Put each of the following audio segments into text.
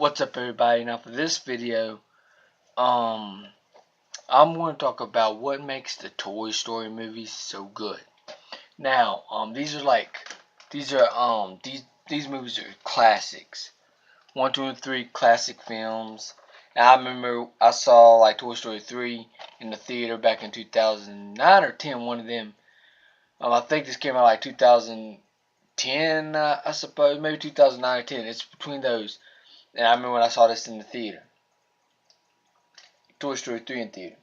What's up, everybody? Now for this video, I'm going to talk about what makes the Toy Story movies so good. Now, these movies are classics. 1, 2, and 3 classic films. Now I remember I saw like Toy Story 3 in the theater back in 2009 or 10, one of them. I think this came out like 2010, I suppose, maybe 2009 or 10. It's between those. And I remember when I saw this in the theater. Toy Story 3 in theater.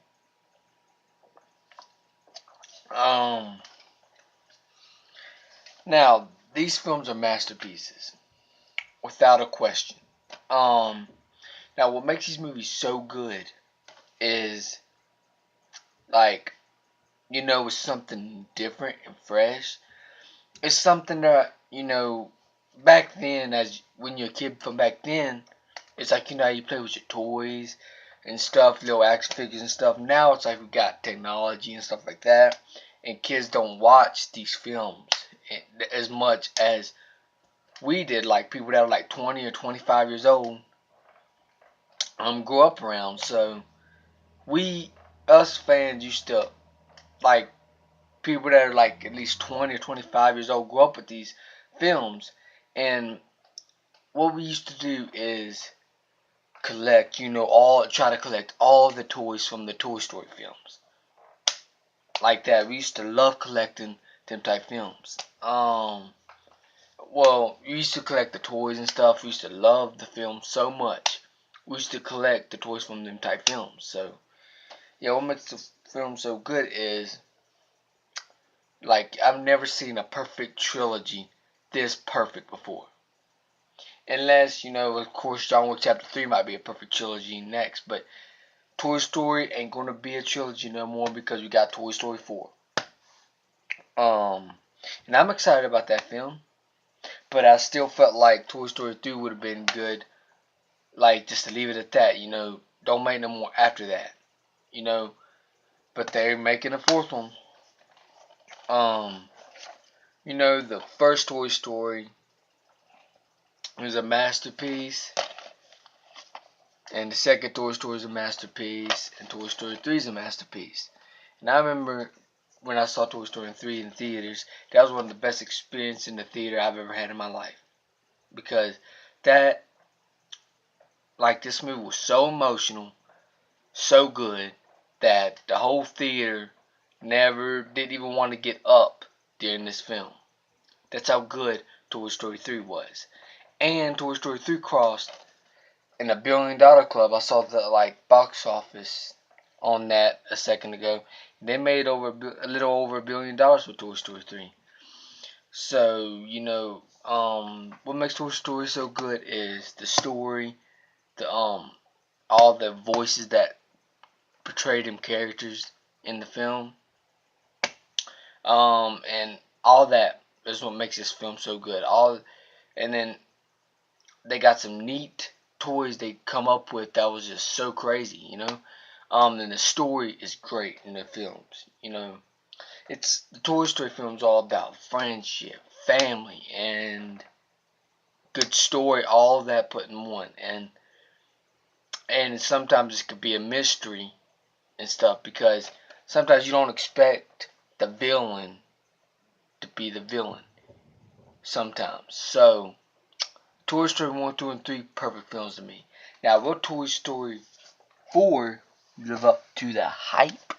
Now, these films are masterpieces, without a question. Now what makes these movies so good is, like, it's something different and fresh. It's something that, back then, as when you're a kid from back then, it's like, how you play with your toys and stuff, little action figures and stuff. Now it's like we got technology and stuff like that, and kids don't watch these films as much as we did. Like people that were like 20 or 25 years old grew up around. So us fans used to, like, people that are like at least 20 or 25 years old grew up with these films. And what we used to do is try to collect all the toys from the Toy Story films. Like that. We used to love collecting them type films. We used to collect the toys and stuff. We used to love the film so much. We used to collect the toys from them type films. So, yeah, what makes the film so good is, like, I've never seen a perfect trilogy this perfect before. Unless, of course, John Wick Chapter 3 might be a perfect trilogy next. But Toy Story ain't going to be a trilogy no more because we got Toy Story 4. And I'm excited about that film. But I still felt like Toy Story 3 would have been good. Like, just to leave it at that, Don't make no more after that, But they're making a fourth one. The first Toy Story was a masterpiece. And the second Toy Story is a masterpiece. And Toy Story 3 is a masterpiece. And I remember when I saw Toy Story 3 in theaters, that was one of the best experiences in the theater I've ever had in my life. Because this movie was so emotional, so good, that the whole theater didn't even want to get up during this film. That's how good Toy Story 3 was. And Toy Story 3 crossed in the $1 billion club. I saw the box office on that a second ago. They made a little over $1 billion with Toy Story 3. So, what makes Toy Story so good is the story, all the voices that portray them characters in the film, and all that is what makes this film so good. And then they got some neat toys they come up with that was just so crazy, And the story is great in the films, It's the Toy Story films all about friendship, family, and good story, all of that put in one. And sometimes it could be a mystery and stuff, because sometimes you don't expect the villain to be the villain sometimes. So Toy Story 1, 2, and 3 perfect films to me. Now, will Toy Story 4 live up to the hype?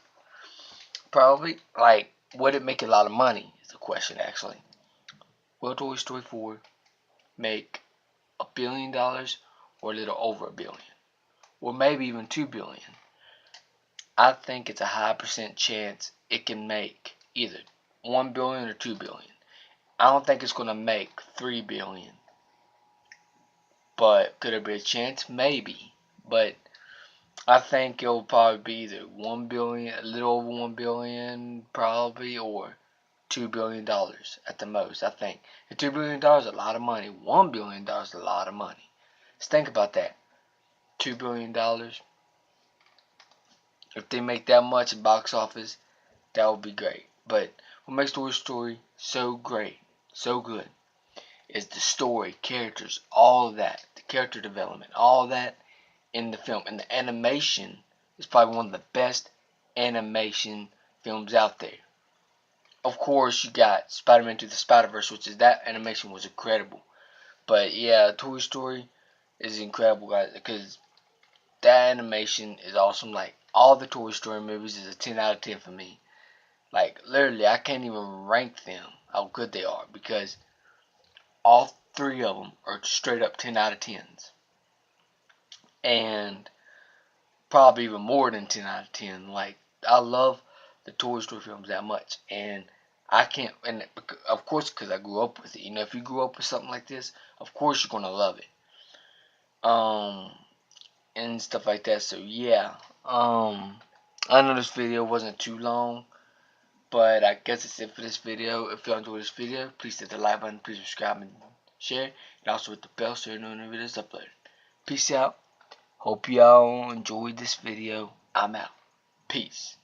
Probably. Like, would it make a lot of money is the question, actually. Will Toy Story 4 make $1 billion or a little over $1 billion? Or maybe even $2 billion? I think it's a high percent chance it can make either $1 billion or $2 billion. I don't think it's going to make $3 billion. But could there be a chance? Maybe. But I think it'll probably be either $1 billion, a little over $1 billion, probably, or $2 billion at the most, I think. And $2 billion is a lot of money. $1 billion is a lot of money. Just think about that. $2 billion. If they make that much at box office, that would be great. But what makes Toy Story so great, so good, is the story, characters, all of that. the character development, all that in the film. And the animation is probably one of the best animation films out there. Of course, you got Spider-Man to the Spider-Verse, which is, that animation was incredible. But yeah, Toy Story is incredible, guys, because that animation is awesome. Like, all the Toy Story movies is a 10 out of 10 for me. Like, literally, I can't even rank them, how good they are, because all three of them are straight up 10 out of 10s. And probably even more than 10 out of 10. Like, I love the Toy Story films that much. And I can't, and of course, because I grew up with it. You know, if you grew up with something like this, of course you're going to love it. And stuff like that. So, yeah. I know this video wasn't too long. But I guess that's it for this video. If you enjoyed this video, please hit the like button, please subscribe and share. And also hit the bell so you know when the video is uploaded. Peace out. Hope y'all enjoyed this video. I'm out. Peace.